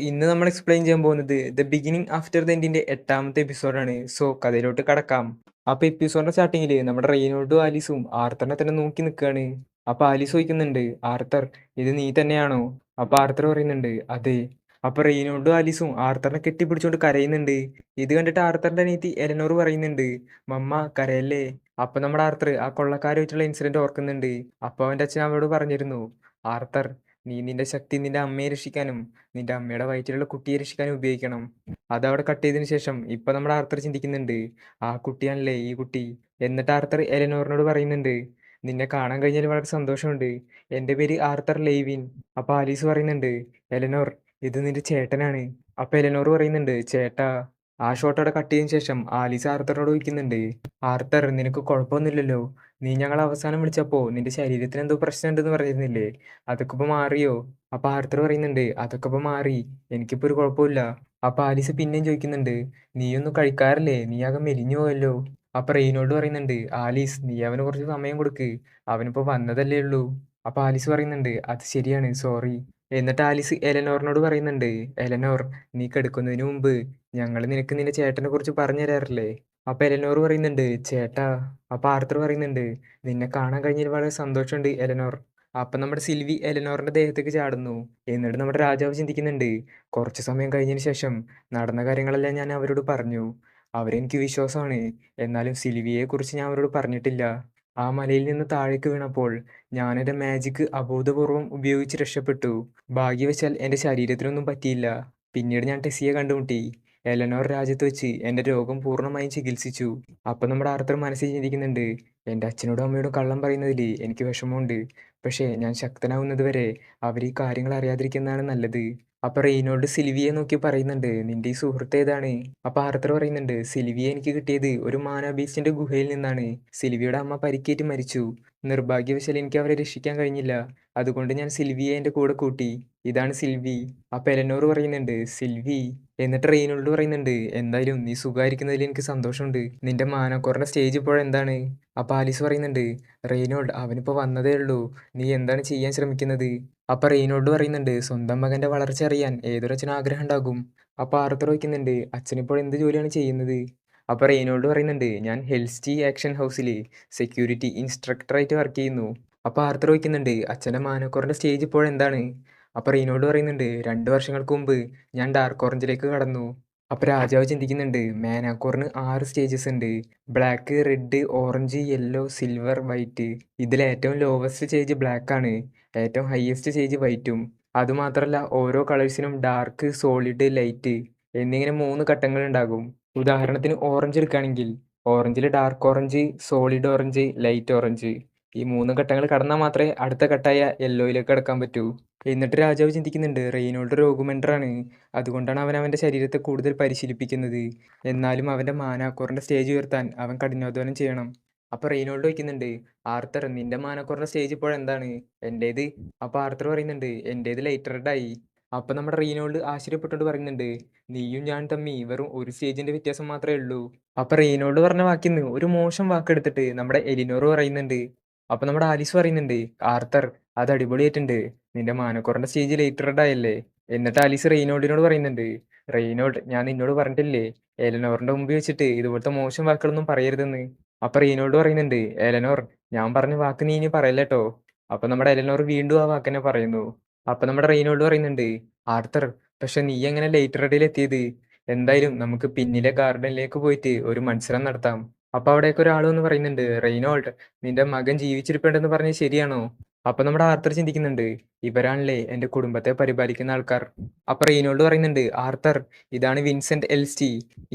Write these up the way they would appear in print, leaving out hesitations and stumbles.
ഇന്ന് നമ്മൾ എക്സ്പ്ലെയിൻ ചെയ്യാൻ പോകുന്നത് ദ ബിഗിനിങ് ആഫ്റ്റർ ദ എൻഡിന്റെ 8ാമത്തെ എപ്പിസോഡാണ്. കഥയിലോട്ട് കടക്കാം. അപ്പൊ എപ്പിസോഡിന്റെ സ്റ്റാർട്ടിങ്ങില് നമ്മുടെ റെയ്നോൾഡും ആലീസും ആർത്തറിനെ തന്നെ നോക്കി നിൽക്കുകയാണ്. അപ്പൊ ആലീസ് ചോദിക്കുന്നുണ്ട്, ആർത്തർ ഇത് നീ തന്നെയാണോ? അപ്പൊ ആർത്തർ പറയുന്നുണ്ട് അതെ. അപ്പൊ റെയ്നോൾഡും ആലീസും ആർത്തറിനെ കെട്ടിപ്പിടിച്ചുകൊണ്ട് കരയുന്നുണ്ട്. ഇത് കണ്ടിട്ട് ആർത്തറിന്റെ അനിയത്തി എലനോർ പറയുന്നുണ്ട്, മമ്മ കരയല്ലേ. അപ്പൊ നമ്മുടെ ആർത്തർ ആ കൊള്ളക്കാരുമായിട്ടുള്ള ഇൻസിഡന്റ് ഓർക്കുന്നുണ്ട്. അപ്പൊ അവന്റെ അച്ഛൻ അവരോട് പറഞ്ഞിരുന്നു, ആർത്തർ നീ നിന്റെ ശക്തി നിന്റെ അമ്മയെ രക്ഷിക്കാനും നിന്റെ അമ്മയുടെ വയറ്റിലുള്ള കുട്ടിയെ രക്ഷിക്കാനും ഉപയോഗിക്കണം. അതവിടെ കട്ട് ചെയ്തതിന് ശേഷം ഇപ്പൊ നമ്മുടെ ആർത്തർ ചിന്തിക്കുന്നുണ്ട്, ആ കുട്ടിയാണല്ലേ ഈ കുട്ടി. എന്നിട്ട് ആർത്തർ എലനോറിനോട് പറയുന്നുണ്ട്, നിന്നെ കാണാൻ കഴിഞ്ഞാൽ വളരെ സന്തോഷമുണ്ട്. എൻ്റെ പേര് ആർത്തർ ലെയ്വിൻ. അപ്പൊ ആലീസ് പറയുന്നുണ്ട്, എലനോർ ഇത് നിന്റെ ചേട്ടനാണ്. അപ്പൊ എലനോർ പറയുന്നുണ്ട്, ചേട്ടാ. ആ ഷോട്ട് അവിടെ കട്ട് ചെയ്തതിന് ശേഷം ആലീസ് ആർത്തറിനോട് ചോദിക്കുന്നുണ്ട്, ആർത്തർ നിനക്ക് കുഴപ്പമൊന്നുമില്ലല്ലോ? നീ ഞങ്ങൾ അവസാനം വിളിച്ചപ്പോ നിന്റെ ശരീരത്തിന് എന്തോ പ്രശ്നമുണ്ടെന്ന് പറഞ്ഞിരുന്നില്ലേ? അതൊക്കെ ഇപ്പൊ മാറിയോ? അപ്പൊ ആർത്തർ പറയുന്നുണ്ട്, അതൊക്കെ ഇപ്പൊ മാറി, എനിക്കിപ്പോ ഒരു കുഴപ്പമില്ല. അപ്പൊ ആലീസ് പിന്നെയും ചോദിക്കുന്നുണ്ട്, നീയൊന്നും കഴിക്കാറില്ലേ? നീ ആകെ മെലിഞ്ഞു പോയല്ലോ. അപ്പൊ റെയ്നോൾഡ് പറയുന്നുണ്ട്, ആലീസ് നീ അവന് കുറച്ച് സമയം കൊടുക്ക്, അവനിപ്പോ വന്നതല്ലേ ഉള്ളൂ. അപ്പൊ ആലീസ് പറയുന്നുണ്ട്, അത് ശരിയാണ്, സോറി. എന്നിട്ട് ആലീസ് എലനോറിനോട് പറയുന്നുണ്ട്, എലനോർ നീ കിടക്കുന്നതിന് മുമ്പ് ഞങ്ങൾ നിനക്ക് നിന്റെ ചേട്ടനെ കുറിച്ച് പറഞ്ഞു തരാറില്ലേ? അപ്പൊ എലനോർ പറയുന്നുണ്ട്, ചേട്ടാ. അപ്പൊ ആർത്തർ പറയുന്നുണ്ട്, നിന്നെ കാണാൻ കഴിഞ്ഞതിൽ വളരെ സന്തോഷമുണ്ട് എലനോർ. അപ്പൊ നമ്മുടെ സിൽവി എലനോറിന്റെ ദേഹത്തേക്ക് ചാടുന്നു. എന്നിട്ട് നമ്മുടെ രാജാവ് ചിന്തിക്കുന്നുണ്ട്, കുറച്ച് സമയം കഴിഞ്ഞതിന് ശേഷം നടന്ന കാര്യങ്ങളെല്ലാം ഞാൻ അവരോട് പറഞ്ഞു. അവരെനിക്ക് വിശ്വാസമാണ്. എന്നാലും സിൽവിയെ കുറിച്ച് ഞാൻ അവരോട് പറഞ്ഞിട്ടില്ല. ആ മലയിൽ നിന്ന് താഴേക്ക് വീണപ്പോൾ ഞാൻ എൻ്റെ മാജിക് അബോധപൂർവം ഉപയോഗിച്ച് രക്ഷപ്പെട്ടു. ഭാഗ്യവശാൽ എൻ്റെ ശരീരത്തിനൊന്നും പറ്റിയില്ല. പിന്നീട് ഞാൻ ടെസ്സിയെ കണ്ടുമുട്ടി. എലനോർ രാജ്യത്ത് വെച്ച് എൻ്റെ രോഗം പൂർണ്ണമായും ചികിത്സിച്ചു. അപ്പൊ നമ്മുടെ ആർത്തർ മനസ്സിൽ ചിന്തിക്കുന്നുണ്ട്, എൻ്റെ അച്ഛനോടും അമ്മയോടും കള്ളം പറയുന്നതിൽ എനിക്ക് വിഷമമുണ്ട്. പക്ഷേ ഞാൻ ശക്തനാവുന്നത് വരെ അവർ ഈ കാര്യങ്ങൾ അറിയാതിരിക്കുന്നതാണ് നല്ലത്. അപ്പൊ റെയ്നോൾഡ് സിൽവിയെ നോക്കി പറയുന്നുണ്ട്, നിന്റെ ഈ സുഹൃത്ത് ഏതാണ്? അപ്പൊ ആർത്തർ പറയുന്നുണ്ട്, സിൽവിയെ എനിക്ക് കിട്ടിയത് ഒരു മാന ബീസ്റ്റിന്റെ ഗുഹയിൽ നിന്നാണ്. സിൽവിയുടെ അമ്മ പരിക്കേറ്റ് മരിച്ചു. നിർഭാഗ്യവശാൽ എനിക്ക് അവരെ രക്ഷിക്കാൻ കഴിഞ്ഞില്ല. അതുകൊണ്ട് ഞാൻ സിൽവിയെ എൻ്റെ കൂടെ കൂട്ടി. ഇതാണ് സിൽവി. അപ്പൊ എലനോർ പറയുന്നുണ്ട്, സിൽവി. എന്നിട്ട് റെയ്നോൾഡ് പറയുന്നുണ്ട്, എന്തായാലും നീ സുഖമായിരിക്കുന്നതിൽ എനിക്ക് സന്തോഷമുണ്ട്. നിന്റെ മാനക്കോറിന്റെ സ്റ്റേജ് ഇപ്പോഴെന്താണ്? അപ്പൊ ആലീസ് പറയുന്നുണ്ട്, റെയ്നോൾഡ് അവനിപ്പോ വന്നതേ ഉള്ളൂ. നീ എന്താണ് ചെയ്യാൻ ശ്രമിക്കുന്നത്? അപ്പൊ റെയ്നോൾഡ് പറയുന്നുണ്ട്, സ്വന്തം മകന്റെ വളർച്ച അറിയാൻ ഏതൊരച്ഛനും ആഗ്രഹം ഉണ്ടാകും. അപ്പൊ ആർത്തർ ചോദിക്കുന്നുണ്ട്, അച്ഛനിപ്പോൾ എന്ത് ജോലിയാണ് ചെയ്യുന്നത്? അപ്പൊ റെയ്നോൾഡ് പറയുന്നുണ്ട്, ഞാൻ ഹെൽസ്റ്റി ആക്ഷൻ ഹൗസിൽ സെക്യൂരിറ്റി ഇൻസ്ട്രക്ടറായിട്ട് വർക്ക് ചെയ്യുന്നു. അപ്പൊ ആർത്തർ ചോദിക്കുന്നുണ്ട്, അച്ഛൻ്റെ മാനക്കോറിന്റെ സ്റ്റേജ് ഇപ്പോഴെന്താണ്? അപ്പൊ റെയ്നോൾഡ് പറയുന്നുണ്ട്, 2 വർഷങ്ങൾക്ക് മുമ്പ് ഞാൻ ഡാർക്ക് ഓറഞ്ചിലേക്ക് കടന്നു. അപ്പൊ രാജാവ് ചിന്തിക്കുന്നുണ്ട്, മാനാക്കോറിന് 6 സ്റ്റേജസ് ഉണ്ട്. Black, red, orange, yellow, silver, white. ഇതിൽ ഏറ്റവും ലോവസ്റ്റ് സ്റ്റേജ് ബ്ലാക്ക് ആണ്. ഏറ്റവും ഹയസ്റ്റ് സ്റ്റേജ് വൈറ്റും. അതുമാത്രമല്ല ഓരോ കളേഴ്സിനും ഡാർക്ക്, സോളിഡ്, ലൈറ്റ് എന്നിങ്ങനെ 3 ഘട്ടങ്ങൾ ഉണ്ടാകും. ഉദാഹരണത്തിന് ഓറഞ്ച് എടുക്കുകയാണെങ്കിൽ ഓറഞ്ചിൽ dark orange, solid orange, light orange. ഈ 3 ഘട്ടങ്ങൾ കടന്നാൽ മാത്രമേ അടുത്ത ഘട്ടമായ യെല്ലോയിലേക്ക് കടക്കാൻ പറ്റൂ. എന്നിട്ട് രാജാവ് ചിന്തിക്കുന്നുണ്ട്, റെയ്നോൾഡ് രോഗമെൻഡറാണ്. അതുകൊണ്ടാണ് അവൻ അവൻ്റെ ശരീരത്തെ കൂടുതൽ പരിശീലിപ്പിക്കുന്നത്. എന്നാലും അവൻ്റെ മാനാക്കോറിൻ്റെ സ്റ്റേജ് ഉയർത്താൻ അവൻ കഠിനാധ്വാനം ചെയ്യണം. അപ്പോൾ റെയ്നോൾഡ് ചോദിക്കുന്നുണ്ട്, ആർത്തർ നിന്റെ മാനക്കോറിൻ്റെ സ്റ്റേജ് ഇപ്പോഴെന്താണ്? എൻ്റേത്. അപ്പോൾ ആർത്തർ പറയുന്നുണ്ട്, എൻ്റേത് ലൈറ്റ് റെഡായി. അപ്പോൾ നമ്മുടെ റെയ്നോൾഡ് ആശ്ചര്യപ്പെട്ടുകൊണ്ട് പറയുന്നുണ്ട്, നീയും ഞാൻ തമ്മി വെറും ഒരു സ്റ്റേജിൻ്റെ വ്യത്യാസം മാത്രമേ ഉള്ളൂ. അപ്പോൾ റെയ്നോൾഡ് പറഞ്ഞ വാക്കിന്ന് ഒരു മോശം വാക്കെടുത്തിട്ട് നമ്മുടെ എലിനോർ പറയുന്നുണ്ട്. അപ്പോൾ നമ്മുടെ ആലീസ് പറയുന്നുണ്ട്, ആർത്തർ അത് അടിപൊളിയായിട്ടുണ്ട്. നിന്റെ മാനക്കോറിന്റെ സ്റ്റേജ് ലൈറ്റ് റെഡ് ആയല്ലേ? എന്നിട്ട് ആലീസ് റെയ്നോൾഡിനോട് പറയുന്നുണ്ട്, റെയ്നോൾഡ് ഞാൻ നിന്നോട് പറഞ്ഞിട്ടില്ലേ എലനോറിന്റെ മുമ്പിൽ വെച്ചിട്ട് ഇതുപോലത്തെ മോശം വാക്കുകളൊന്നും പറയരുതെന്ന്. അപ്പൊ റെയ്നോൾഡ് പറയുന്നുണ്ട്, എലനോർ ഞാൻ പറഞ്ഞ വാക്ക് നീ ഇനി പറയല്ലേട്ടോ. അപ്പൊ നമ്മുടെ എലനോർ വീണ്ടും ആ വാക്കന്നെ പറയുന്നു. അപ്പൊ നമ്മുടെ റെയ്നോൾഡ് പറയുന്നുണ്ട്, ആർത്തർ പക്ഷെ നീ എങ്ങനെ ലൈറ്റ് റെഡിൽ എത്തിയത്? എന്തായാലും നമുക്ക് പിന്നിലെ ഗാർഡനിലേക്ക് പോയിട്ട് ഒരു മത്സരം നടത്താം. അപ്പൊ അവിടേക്ക് ഒരാൾ വന്ന് പറയുന്നുണ്ട്, റെയ്നോൾഡ് നിന്റെ മകൻ ജീവിച്ചിരിപ്പുണ്ടെന്ന് പറഞ്ഞത് ശരിയാണോ? അപ്പൊ നമ്മുടെ ആർത്തർ ചിന്തിക്കുന്നുണ്ട്, ഇവരാണല്ലേ എന്റെ കുടുംബത്തെ പരിപാലിക്കുന്ന ആൾക്കാർ. അപ്പൊ റെയ്നോൾഡ് പറയുന്നുണ്ട്, ആർത്തർ ഇതാണ് വിൻസെന്റ് എൽസ്റ്റി.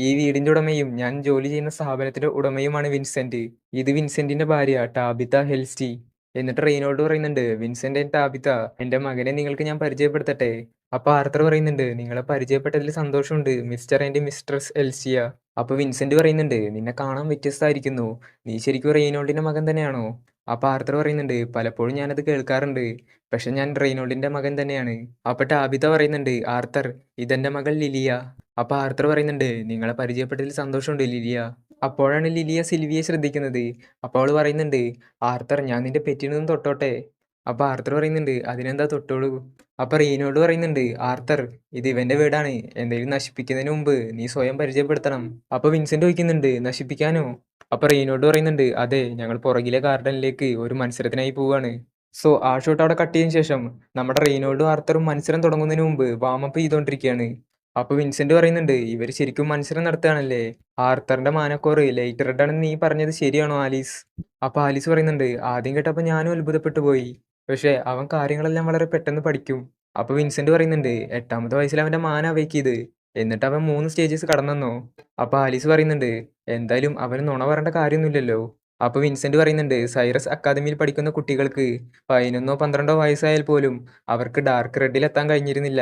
ഈ വീടിന്റെ ഉടമയും ഞാൻ ജോലി ചെയ്യുന്ന സ്ഥാപനത്തിന്റെ ഉടമയുമാണ് വിൻസെന്റ്. ഇത് വിൻസെന്റിന്റെ ഭാര്യ ടാബിത ഹെൽസ്റ്റി. എന്നിട്ട് റെയ്നോൾഡ് പറയുന്നുണ്ട്, വിൻസെന്റ് ആൻഡ് ടാബിത എന്റെ മകനെ നിങ്ങൾക്ക് ഞാൻ പരിചയപ്പെടുത്തട്ടെ? അപ്പൊ ആർത്തർ പറയുന്നുണ്ട്, നിങ്ങളെ പരിചയപ്പെട്ടതിൽ സന്തോഷമുണ്ട് മിസ്റ്റർ ആൻഡ് മിസ്ട്രസ് എൽസിയ. അപ്പൊ വിൻസെന്റ് പറയുന്നുണ്ട്, നിന്നെ കാണാൻ വ്യത്യസ്തമായിരിക്കുന്നു. നീ ശരിക്കും റെയ്നോൾഡിന്റെ മകൻ തന്നെയാണോ? അപ്പൊ ആർത്തർ പറയുന്നുണ്ട്, പലപ്പോഴും ഞാനത് കേൾക്കാറുണ്ട്. പക്ഷെ ഞാൻ റെയ്നോൾഡിന്റെ മകൻ തന്നെയാണ്. അപ്പൊ ടാബിത പറയുന്നുണ്ട്, ആർത്തർ ഇതെന്റെ മകൾ ലിലിയ. അപ്പൊ ആർത്തർ പറയുന്നുണ്ട്, നിങ്ങളെ പരിചയപ്പെട്ടതിൽ സന്തോഷമുണ്ട് ലിലിയ. അപ്പോഴാണ് ലിലിയ സിൽവിയെ ശ്രദ്ധിക്കുന്നത്. അപ്പോൾ അവള് പറയുന്നുണ്ട്, ആർത്തർ ഞാൻ നിന്റെ പെറ്റിനൊന്നും തൊട്ടോട്ടെ? അപ്പൊ ആർത്തർ പറയുന്നുണ്ട് അതിനെന്താ തൊട്ടോളൂ. അപ്പൊ റീനോട് പറയുന്നുണ്ട് ആർത്തർ ഇത് ഇവന്റെ വീടാണ്, എന്തെങ്കിലും നശിപ്പിക്കുന്നതിന് മുമ്പ് നീ സ്വയം പരിചയപ്പെടുത്തണം. അപ്പൊ വിൻസെന്റ് ചോദിക്കുന്നുണ്ട് നശിപ്പിക്കാനോ? അപ്പൊ റീനോട് പറയുന്നുണ്ട് അതെ, ഞങ്ങൾ പുറകിലെ ഗാർഡനിലേക്ക് ഒരു മത്സരത്തിനായി പോവാണ്. സോ ആ ഷോട്ട് അവിടെ കട്ട് ചെയ്തതിനു ശേഷം നമ്മുടെ റെയ്നോൾഡും ആർത്തറും മത്സരം തുടങ്ങുന്നതിന് മുമ്പ് വാമപ്പ് ചെയ്തോണ്ടിരിക്കുകയാണ്. അപ്പൊ വിൻസെന്റ് പറയുന്നുണ്ട് ഇവര് ശരിക്കും മത്സരം നടത്തുകയാണല്ലേ. ആർത്തറിന്റെ മാനക്കോറ് ലൈറ്റ് റെഡ് ആണെന്ന് നീ പറഞ്ഞത് ശരിയാണോ ആലീസ്? അപ്പൊ ആലീസ് പറയുന്നുണ്ട് ആദ്യം കേട്ടപ്പോ ഞാനും അത്ഭുതപ്പെട്ടു പോയി, പക്ഷെ അവൻ കാര്യങ്ങളെല്ലാം വളരെ പെട്ടെന്ന് പഠിക്കും. അപ്പൊ വിൻസെന്റ് പറയുന്നുണ്ട് എട്ടാമത്തെ വയസ്സിൽ അവന്റെ മാന അവയ്ക്ക് ചെയ്ത്, എന്നിട്ട് അവൻ 3 സ്റ്റേജസ് കടന്നെന്നോ? അപ്പൊ ആലീസ് പറയുന്നുണ്ട് എന്തായാലും അവന് നുണ പറയേണ്ട കാര്യമൊന്നുമില്ലല്ലോ. അപ്പൊ വിൻസെന്റ് പറയുന്നുണ്ട് സൈറസ് അക്കാദമിയിൽ പഠിക്കുന്ന കുട്ടികൾക്ക് 11ഓ 12ഓ വയസ്സായാൽ പോലും അവർക്ക് ഡാർക്ക് റെഡിൽ എത്താൻ കഴിഞ്ഞിരുന്നില്ല.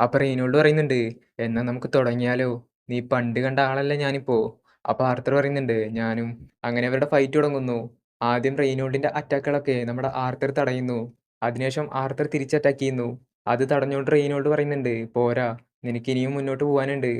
അപ്പൊ റെയ്നോൾഡ് പറയുന്നുണ്ട് എന്നാ നമുക്ക് തുടങ്ങിയാലോ, നീ പണ്ട് കണ്ട ആളല്ല ഞാനിപ്പോ. അപ്പൊ ആർത്തർ പറയുന്നുണ്ട് ഞാനും. അങ്ങനെ അവരുടെ ഫൈറ്റ് തുടങ്ങുന്നു. ആദ്യം റെയ്നോൾഡിന്റെ അറ്റാക്കുകളൊക്കെ നമ്മുടെ ആർത്തർ തടയുന്നു. അതിനുശേഷം ആർത്തർ തിരിച്ച് അറ്റാക്ക് ചെയ്യുന്നു. അത് തടഞ്ഞുകൊണ്ട് റെയ്നോൾഡ് പറയുന്നുണ്ട് പോരാ, നിനക്ക് ഇനിയും മുന്നോട്ട് പോകാനുണ്ട്.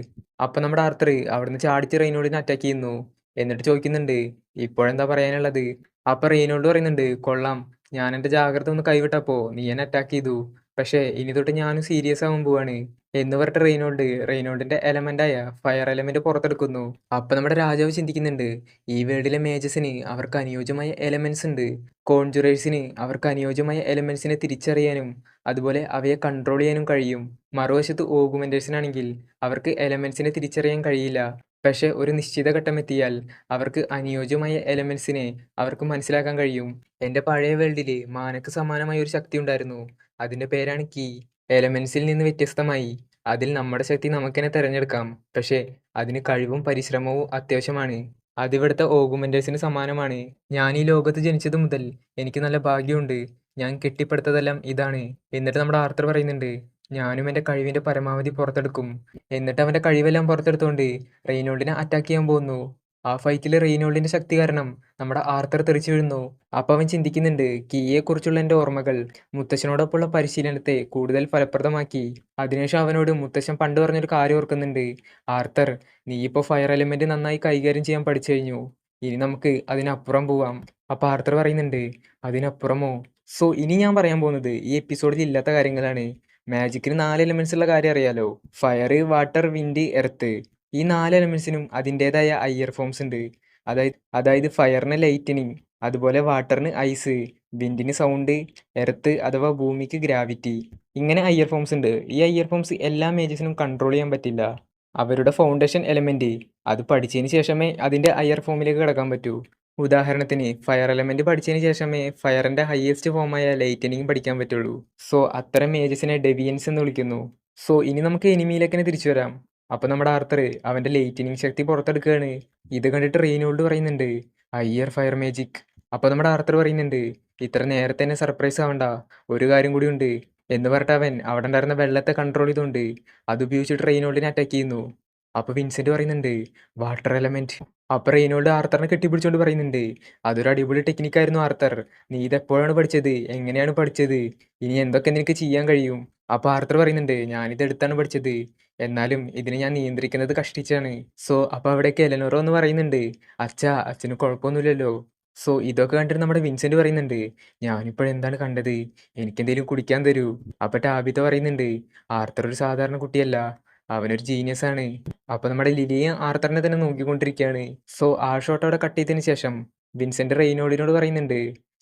അപ്പൊ നമ്മുടെ ആർത്തർ അവിടുന്ന് ചാടിച്ച് റെയ്നോൾഡിനെ അറ്റാക്ക് ചെയ്യുന്നു. എന്നിട്ട് ചോദിക്കുന്നുണ്ട് ഇപ്പോഴെന്താ പറയാനുള്ളത്? അപ്പൊ റെയ്നോൾഡ് പറയുന്നുണ്ട് കൊള്ളാം, ഞാൻ എന്റെ ജാഗ്രത ഒന്ന് കൈവിട്ടപ്പോ നീ എന്നെ അറ്റാക്ക് ചെയ്തു, പക്ഷേ ഇനി തൊട്ട് ഞാനും സീരിയസ് ആവാൻ പോവാണ് എന്ന് പറഞ്ഞിട്ട് റെയ്നോൾഡിന്റെ എലമെന്റായ ഫയർ എലമെന്റ് പുറത്തെടുക്കുന്നു. അപ്പൊ നമ്മുടെ രാജാവ് ചിന്തിക്കുന്നുണ്ട് ഈ വേൾഡിലെ മേജസിന് അവർക്ക് അനുയോജ്യമായ എലമെന്റ്സ് ഉണ്ട്. കോൺജുറേഴ്സിന് അവർക്ക് അനുയോജ്യമായ എലമെന്റ്സിനെ തിരിച്ചറിയാനും അതുപോലെ അവയെ കൺട്രോൾ ചെയ്യാനും കഴിയും. മറുവശത്ത് ഓഗുമെന്റേഴ്സിനാണെങ്കിൽ അവർക്ക് എലമെന്റ്സിനെ തിരിച്ചറിയാൻ കഴിയില്ല. പക്ഷെ ഒരു നിശ്ചിത ഘട്ടം എത്തിയാൽ അവർക്ക് അനുയോജ്യമായ എലമെന്റ്സിനെ അവർക്ക് മനസ്സിലാക്കാൻ കഴിയും. എന്റെ പഴയ വേൾഡില് മാനക്ക് സമാനമായ ഒരു ശക്തി ഉണ്ടായിരുന്നു. അതിന്റെ പേരാണ് കീ. എലമെന്റ്സിൽ നിന്ന് വ്യത്യസ്തമായി അതിൽ നമ്മുടെ ശക്തി നമുക്കെന്നെ തിരഞ്ഞെടുക്കാം. പക്ഷേ അതിന് കഴിവും പരിശ്രമവും അത്യാവശ്യമാണ്. അതിവിടുത്തെ ഓഗുമെന്റേഴ്സിന് സമാനമാണ്. ഞാൻ ഈ ലോകത്ത് ജനിച്ചത് മുതൽ എനിക്ക് നല്ല ഭാഗ്യമുണ്ട്. ഞാൻ കെട്ടിപ്പടുത്തതെല്ലാം ഇതാണ്. എന്നിട്ട് നമ്മുടെ ആർത്തർ പറയുന്നുണ്ട് ഞാനും എന്റെ കഴിവിന്റെ പരമാവധി പുറത്തെടുക്കും. എന്നിട്ട് അവന്റെ കഴിവെല്ലാം പുറത്തെടുത്തുകൊണ്ട് റെയ്നോൾഡിനെ അറ്റാക്ക് ചെയ്യാൻ പോകുന്നു. ആ ഫൈറ്റിൽ റെയ്നോൾഡിന്റെ ശക്തി കാരണം നമ്മുടെ ആർത്തർ തെറിച്ചു വീഴുന്നു. അപ്പൊ അവൻ ചിന്തിക്കുന്നുണ്ട് കീയെക്കുറിച്ചുള്ള എന്റെ ഓർമ്മകൾ മുത്തശ്ശനോടൊപ്പമുള്ള പരിശീലനത്തെ കൂടുതൽ ഫലപ്രദമാക്കി. അതിനുശേഷം അവനോട് മുത്തശ്ശൻ പണ്ട് പറഞ്ഞൊരു കാര്യം ഓർക്കുന്നുണ്ട് ആർത്തർ, നീ ഇപ്പോൾ ഫയർ എലിമെന്റ് നന്നായി കൈകാര്യം ചെയ്യാൻ പഠിച്ചു കഴിഞ്ഞു. ഇനി നമുക്ക് അതിനപ്പുറം പോവാം. അപ്പൊ ആർത്തർ പറയുന്നുണ്ട് അതിനപ്പുറമോ? സോ ഇനി ഞാൻ പറയാൻ പോകുന്നത് ഈ എപ്പിസോഡിൽ ഇല്ലാത്ത കാര്യങ്ങളാണ്. മാജിക്കിന് 4 എലിമെന്റ്സ് ഉള്ള കാര്യം അറിയാലോ. Fire, water, wind, earth. ഈ 4 എലിമെന്റ്സിനും അതിൻ്റെതായ ഹയർ ഫോംസ് ഉണ്ട്. അതായത് ഫയറിന് ലൈറ്റനിങ്, അതുപോലെ വാട്ടറിന് ഐസ്, വിൻഡിന് സൗണ്ട്, എർത്ത് അഥവാ ഭൂമിക്ക് ഗ്രാവിറ്റി. ഇങ്ങനെ ഹയർ ഫോംസ് ഉണ്ട്. ഈ ഹയർ ഫോംസ് എല്ലാ മേജസിനും കൺട്രോൾ ചെയ്യാൻ പറ്റില്ല. അവരുടെ ഫൗണ്ടേഷൻ എലമെന്റ് അത് പഠിച്ചതിന് ശേഷമേ അതിന്റെ ഹയർ ഫോമിലേക്ക് കടക്കാൻ പറ്റൂ. ഉദാഹരണത്തിന് ഫയർ എലമെന്റ് പഠിച്ചതിന് ശേഷമേ ഫയറിന്റെ ഹയസ്റ്റ് ഫോമായ ലൈറ്റനിങ് പഠിക്കാൻ പറ്റുള്ളൂ. സോ അത്തരം മേജസിനെ ഡെവിയൻസ് എന്ന് വിളിക്കുന്നു. സോ ഇനി നമുക്ക് എനിമിയിലേക്ക് തന്നെ തിരിച്ചു വരാം. അപ്പൊ നമ്മുടെ ആർത്തർ അവന്റെ ലൈറ്റനിങ് ശക്തി പുറത്തെടുക്കുകയാണ്. ഇത് കണ്ടിട്ട് റെയ്നോൾഡ് പറയുന്നുണ്ട് ഹയ്യർ ഫയർ മാജിക്. അപ്പൊ നമ്മുടെ ആർത്തർ പറയുന്നുണ്ട് ഇത്ര നേരത്തെ തന്നെ സർപ്രൈസ് ആവണ്ട, ഒരു കാര്യം കൂടി ഉണ്ട് എന്ന് പറഞ്ഞിട്ട് അവൻ അവിടെ ഉണ്ടായിരുന്ന വെള്ളത്തെ കൺട്രോൾ ചെയ്തുകൊണ്ട് അത് ഉപയോഗിച്ചിട്ട് റെയ്നോൾഡിനെ അറ്റാക്ക് ചെയ്യുന്നു. അപ്പൊ വിൻസെന്റ് പറയുന്നുണ്ട് വാട്ടർ എലമെന്റ്. അപ്പൊ റെയ്നോൾഡ് ആർത്തറിനെ കെട്ടിപ്പിടിച്ചോണ്ട് പറയുന്നുണ്ട് അതൊരു അടിപൊളി ടെക്നിക്കായിരുന്നു ആർത്തർ, നീ ഇത് എപ്പോഴാണ് പഠിച്ചത്, എങ്ങനെയാണ് പഠിച്ചത്, ഇനി എന്തൊക്കെ നിനക്ക് ചെയ്യാൻ കഴിയും? അപ്പൊ ആർത്തർ പറയുന്നുണ്ട് ഞാനിത് എടുത്താണ് പഠിച്ചത്, എന്നാലും ഇതിനെ ഞാൻ നിയന്ത്രിക്കുന്നത് കഷ്ടിച്ചാണ്. സോ അപ്പൊ അവിടേക്ക് എലനോറ എന്ന് പറയുന്നുണ്ട് അച്ഛാ, അച്ഛന് കുഴപ്പമൊന്നുമില്ലല്ലോ. സോ ഇതൊക്കെ കണ്ടിട്ട് നമ്മുടെ വിൻസെന്റ് പറയുന്നുണ്ട് ഞാനിപ്പോഴെന്താണ് കണ്ടത്, എനിക്കെന്തേലും കുടിക്കാൻ തരൂ. അപ്പൊ ടാബിത പറയുന്നുണ്ട് ആർത്തർ ഒരു സാധാരണ കുട്ടിയല്ല, അവനൊരു ജീനിയസ് ആണ്. അപ്പൊ നമ്മുടെ ലിലിയെ ആർത്തറിനെ തന്നെ നോക്കിക്കൊണ്ടിരിക്കുകയാണ്. സോ ആ ഷോട്ട് അവിടെ കട്ട് ചെയ്തതിന് ശേഷം വിൻസെന്റ് റെയ്നോൾഡിനോട് പറയുന്നുണ്ട്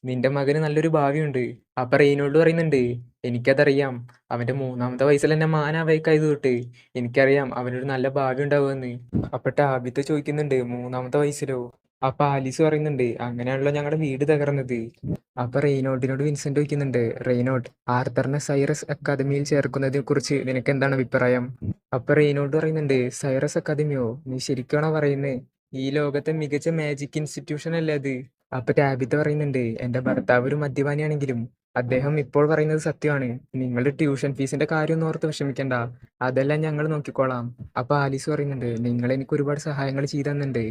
നിന്റെ മകന് നല്ലൊരു ഭാവിയുണ്ട്. അപ്പൊ റെയ്നോൾഡ് പറയുന്നുണ്ട് എനിക്കതറിയാം, അവന്റെ 3ാമത്തെ വയസ്സിൽ എന്നെ മാനാവയ്ക്കായത് തൊട്ട് എനിക്കറിയാം അവനൊരു നല്ല ഭാവി ഉണ്ടാവുമെന്ന്. അപ്പൊ ടാബിത്ത ചോദിക്കുന്നുണ്ട് 3ാമത്തെ വയസ്സിലോ? അപ്പൊ ആലീസ് പറയുന്നുണ്ട് അങ്ങനെയാണല്ലോ ഞങ്ങളുടെ വീട് തകർന്നത്. അപ്പൊ റെയ്നോൾഡിനോട് വിൻസെന്റ് ചോദിക്കുന്നുണ്ട് റെയ്നോൾഡ്, ആർത്തറിനെ സൈറസ് അക്കാദമിയിൽ ചേർക്കുന്നതിനെ കുറിച്ച് നിനക്ക് എന്താണ് അഭിപ്രായം? അപ്പൊ റെയ്നോൾഡ് പറയുന്നുണ്ട് സൈറസ് അക്കാദമിയോ, നീ ശരിക്കാണോ പറയുന്നേ? ഈ ലോകത്തെ മികച്ച മാജിക് ഇൻസ്റ്റിറ്റ്യൂഷൻ അല്ലേ അത്? അപ്പൊ ടാബിത്ത പറയുന്നുണ്ട് എന്റെ ഭർത്താവ് ഒരു മദ്യപാനിയാണെങ്കിലും അദ്ദേഹം ഇപ്പോൾ പറയുന്നത് സത്യമാണ്. നിങ്ങളുടെ ട്യൂഷൻ ഫീസിന്റെ കാര്യം ഒന്നും ഓർത്ത് വിഷമിക്കണ്ട, അതെല്ലാം ഞങ്ങൾ നോക്കിക്കോളാം. അപ്പൊ ആലീസ് പറയുന്നുണ്ട് നിങ്ങൾ എനിക്ക് ഒരുപാട് സഹായങ്ങൾ ചെയ്തു തന്നിട്ടുണ്ട്,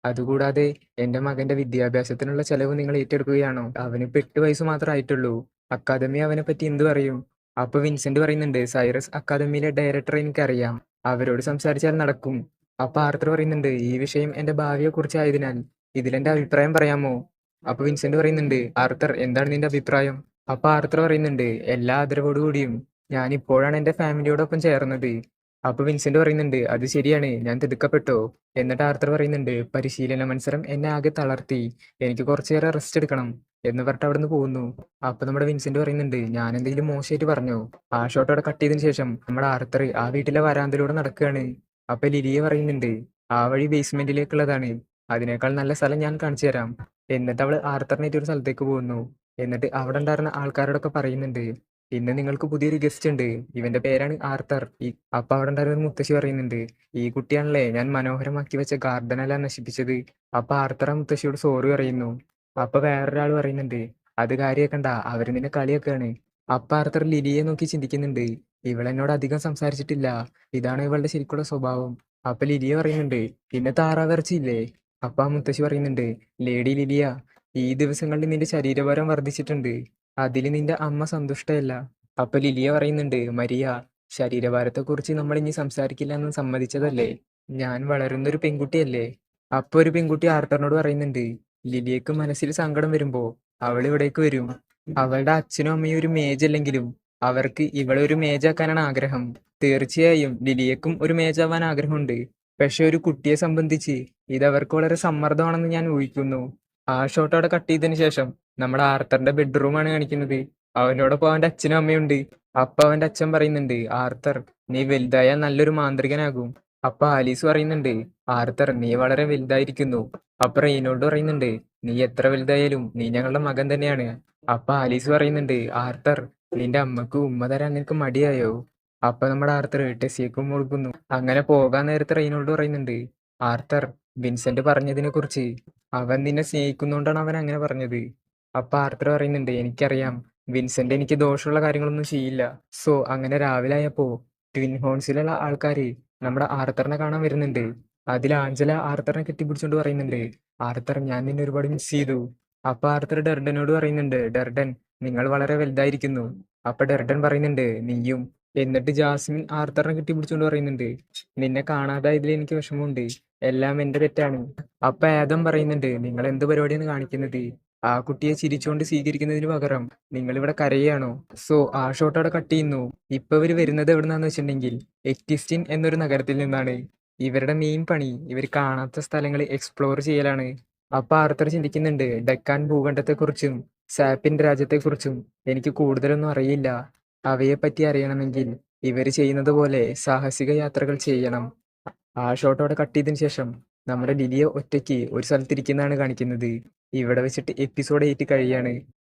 അതുകൂടാതെ എന്റെ മകന്റെ വിദ്യാഭ്യാസത്തിനുള്ള ചെലവ് നിങ്ങൾ ഏറ്റെടുക്കുകയാണോ? അവനിപ്പോ 8 വയസ്സ് മാത്രമേ ആയിട്ടുള്ളൂ, അക്കാദമി അവനെ പറ്റി എന്ത് പറയും? അപ്പൊ വിൻസെന്റ് പറയുന്നുണ്ട് സൈറസ് അക്കാദമിയിലെ ഡയറക്ടറെ എനിക്കറിയാം, അവരോട് സംസാരിച്ചാൽ നടക്കും. അപ്പൊ ആർത്തർ പറയുന്നുണ്ട് ഈ വിഷയം എന്റെ ഭാവിയെ കുറിച്ചായതിനാൽ ഇതിലെന്റെ അഭിപ്രായം പറയാമോ? അപ്പൊ വിൻസെന്റ് പറയുന്നുണ്ട് ആർത്തർ എന്താണ് നിന്റെ അഭിപ്രായം? അപ്പൊ ആർത്തർ പറയുന്നുണ്ട്, എല്ലാ ആദരവോടുകൂടിയും ഞാനിപ്പോഴാണ് എന്റെ ഫാമിലിയോടൊപ്പം ചേർന്നത്. അപ്പൊ വിൻസെന്റ് പറയുന്നുണ്ട്, അത് ശരിയാണ്, ഞാൻ തിടുക്കപ്പെട്ടോ. എന്നിട്ട് ആർത്തർ പറയുന്നുണ്ട്, പരിശീലന മത്സരം എന്നെ ആകെ തളർത്തി, എനിക്ക് കുറച്ചേറെ റെസ്റ്റ് എടുക്കണം എന്ന് പറഞ്ഞിട്ട് അവിടുന്ന് പോകുന്നു. അപ്പൊ നമ്മുടെ വിൻസെന്റ് പറയുന്നുണ്ട്, ഞാൻ എന്തെങ്കിലും മോശമായിട്ട് പറഞ്ഞോ? ആ ഷോട്ട് അവിടെ കട്ട് ചെയ്തതിനു ശേഷം നമ്മുടെ ആർത്തർ ആ വീട്ടിലെ വരാന്തയിലൂടെ നടക്കുകയാണ്. അപ്പൊ ലിലിയെ പറയുന്നുണ്ട്, ആ വഴി ബേസ്മെന്റിലേക്കുള്ളതാണ്, അതിനേക്കാൾ നല്ല സ്ഥലം ഞാൻ കാണിച്ചു തരാം. എന്നിട്ട് അവള് ആർത്തറിനായിട്ട് ഒരു സ്ഥലത്തേക്ക് പോകുന്നു. എന്നിട്ട് അവിടെ ഉണ്ടായിരുന്ന ആൾക്കാരോടൊക്കെ പറയുന്നുണ്ട്, ഇന്ന് നിങ്ങൾക്ക് പുതിയൊരു ഗസ്റ്റ് ഉണ്ട്, ഇവന്റെ പേരാണ് ആർത്തർ. അപ്പൊ അവിടെ ഉണ്ടായിരുന്ന ഒരു മുത്തശ്ശി പറയുന്നുണ്ട്, ഈ കുട്ടിയാണല്ലേ ഞാൻ മനോഹരമാക്കി വെച്ച ഗാർഡനെല്ലാം നശിപ്പിച്ചത്. അപ്പൊ ആർത്തർ ആ മുത്തശ്ശിയോട് സോറി പറയുന്നു. അപ്പൊ വേറൊരാൾ പറയുന്നുണ്ട്, അത് കാര്യാക്കണ്ട, അവര് നിന്നെ കളിയാക്കാണ്. അപ്പൊ ആർത്തർ ലിലിയെ നോക്കി ചിന്തിക്കുന്നുണ്ട്, ഇവളെന്നോട് അധികം സംസാരിച്ചിട്ടില്ല, ഇതാണ് ഇവളുടെ ശരിക്കുള്ള സ്വഭാവം. അപ്പൊ ലിലിയ പറയുന്നുണ്ട്, പിന്നെ താറാവിറച്ചിയില്ലേ? അപ്പൊ ആ മുത്തശ്ശി പറയുന്നുണ്ട്, ലേഡി ലിലിയ, ഈ ദിവസങ്ങളിൽ നിന്റെ ശരീരഭാരം വർദ്ധിച്ചിട്ടുണ്ട്, അതിൽ നിന്റെ അമ്മ സന്തുഷ്ടയല്ല. അപ്പൊ ലിലിയ പറയുന്നുണ്ട്, മരിയ, ശരീരഭാരത്തെക്കുറിച്ച് നമ്മൾ ഇനി സംസാരിക്കില്ല എന്ന് സമ്മതിച്ചതല്ലേ? ഞാൻ വളരുന്നൊരു പെൺകുട്ടിയല്ലേ? അപ്പൊ ഒരു പെൺകുട്ടി ആർത്തറിനോട് പറയുന്നുണ്ട്, ലിലിയക്ക് മനസ്സിൽ സങ്കടം വരുമ്പോ അവൾ ഇവിടേക്ക് വരും. അവളുടെ അച്ഛനും അമ്മയും ഒരു മേജല്ലെങ്കിലും അവർക്ക് ഇവളെ ഒരു മേജാക്കാനാണ് ആഗ്രഹം. തീർച്ചയായും ലിലിയക്കും ഒരു മേജാവാൻ ആഗ്രഹമുണ്ട്. പക്ഷെ ഒരു കുട്ടിയെ സംബന്ധിച്ച് ഇത് അവർക്ക് വളരെ സമ്മർദ്ദമാണെന്ന് ഞാൻ ഊഹിക്കുന്നു. ആ ഷോട്ട് അവിടെ കട്ട് ചെയ്തതിന് ശേഷം നമ്മുടെ ആർത്തറിന്റെ ബെഡ്റൂമാണ് കാണിക്കുന്നത്. അവനോടൊപ്പം അവന്റെ അച്ഛനും അമ്മയുണ്ട്. അപ്പൊ അവന്റെ അച്ഛൻ പറയുന്നുണ്ട്, ആർത്തർ, നീ വലുതായാൽ നല്ലൊരു മാന്ത്രികനാകും. അപ്പൊ ആലീസ് പറയുന്നുണ്ട്, ആർത്തർ, നീ വളരെ വലുതായിരിക്കുന്നു. അപ്പൊ റെയ്നോൾഡ് പറയുന്നുണ്ട്, നീ എത്ര വലുതായാലും നീ ഞങ്ങളുടെ മകൻ തന്നെയാണ്. അപ്പൊ ആലീസ് പറയുന്നുണ്ട്, ആർത്തർ, നിന്റെ അമ്മക്ക് ഉമ്മ തരാൻ നിനക്ക് മടിയായോ? അപ്പൊ നമ്മുടെ ആർത്തർ ടെസ്സിയേക്കും കൊടുക്കുന്നു. അങ്ങനെ പോകാൻ നേരത്തെ റെയ്നോൾഡ് പറയുന്നുണ്ട്, ആർത്തർ, വിൻസെന്റ് പറഞ്ഞതിനെ കുറിച്ച്, അവൻ നിന്നെ സ്നേഹിക്കുന്നോണ്ടാണ് അവൻ അങ്ങനെ പറഞ്ഞത്. അപ്പൊ ആർത്തർ പറയുന്നുണ്ട്, എനിക്കറിയാം, വിൻസെന്റ് എനിക്ക് ദോഷമുള്ള കാര്യങ്ങളൊന്നും ചെയ്യില്ല. സോ അങ്ങനെ രാവിലെ ആയപ്പോ ട്വിൻ ഹോൺസിലുള്ള ആൾക്കാര് നമ്മുടെ ആർത്തറിനെ കാണാൻ വരുന്നുണ്ട്. അതിൽ ആഞ്ചല ആർത്തറിനെ കെട്ടിപ്പിടിച്ചോണ്ട് പറയുന്നുണ്ട്, ആർത്തർ, ഞാൻ നിന്നെ ഒരുപാട് മിസ് ചെയ്തു. അപ്പൊ ആർത്തർ ഡെർഡനോട് പറയുന്നുണ്ട്, ഡെർഡൻ, നിങ്ങൾ വളരെ വലുതായിരിക്കുന്നു. അപ്പൊ ഡെർഡൻ പറയുന്നുണ്ട്, നീയും. എന്നിട്ട് ജാസ്മിൻ ആർത്തറിനെ കെട്ടിപ്പിടിച്ചോണ്ട് പറയുന്നുണ്ട്, നിന്നെ കാണാതായതിൽ എനിക്ക് വിഷമമുണ്ട്, എല്ലാം എന്റെ തെറ്റാണ്. അപ്പൊ ആദം പറയുന്നുണ്ട്, നിങ്ങൾ എന്ത് പരിപാടിയാണ് കാണിക്കുന്നത്? ആ കുട്ടിയെ ചിരിച്ചുകൊണ്ട് സ്വീകരിക്കുന്നതിന് പകരം നിങ്ങൾ ഇവിടെ കരയാണോ? സോ ആ ഷോട്ട് അവിടെ കട്ട് ചെയ്യുന്നു. ഇപ്പൊ ഇവര് വരുന്നത് എവിടുന്നാന്ന് വെച്ചിട്ടുണ്ടെങ്കിൽ എക്റ്റിസ്റ്റിൻ എന്നൊരു നഗരത്തിൽ നിന്നാണ്. ഇവരുടെ മെയിൻ പണി ഇവർ കാണാത്ത സ്ഥലങ്ങൾ എക്സ്പ്ലോർ ചെയ്യലാണ്. അപ്പൊ ആർത്തർ ചിന്തിക്കുന്നുണ്ട്, ഡെക്കാൻ ഭൂഖണ്ഡത്തെക്കുറിച്ചും സാപ്പിൻ രാജ്യത്തെക്കുറിച്ചും എനിക്ക് കൂടുതലൊന്നും അറിയില്ല. അവയെ പറ്റി അറിയണമെങ്കിൽ ഇവര് ചെയ്യുന്നത് പോലെ സാഹസിക യാത്രകൾ ചെയ്യണം. ആ ഷോട്ട് അവിടെ കട്ട് ചെയ്തതിന് ശേഷം നമ്മുടെ ലിലിയ ഒറ്റയ്ക്ക് ഒരു സ്ഥലത്തിരിക്കുന്നതാണ് കാണിക്കുന്നത്. ഇവിടെ വെച്ചിട്ട് എപ്പിസോഡ് 8 കഴിയാണ്.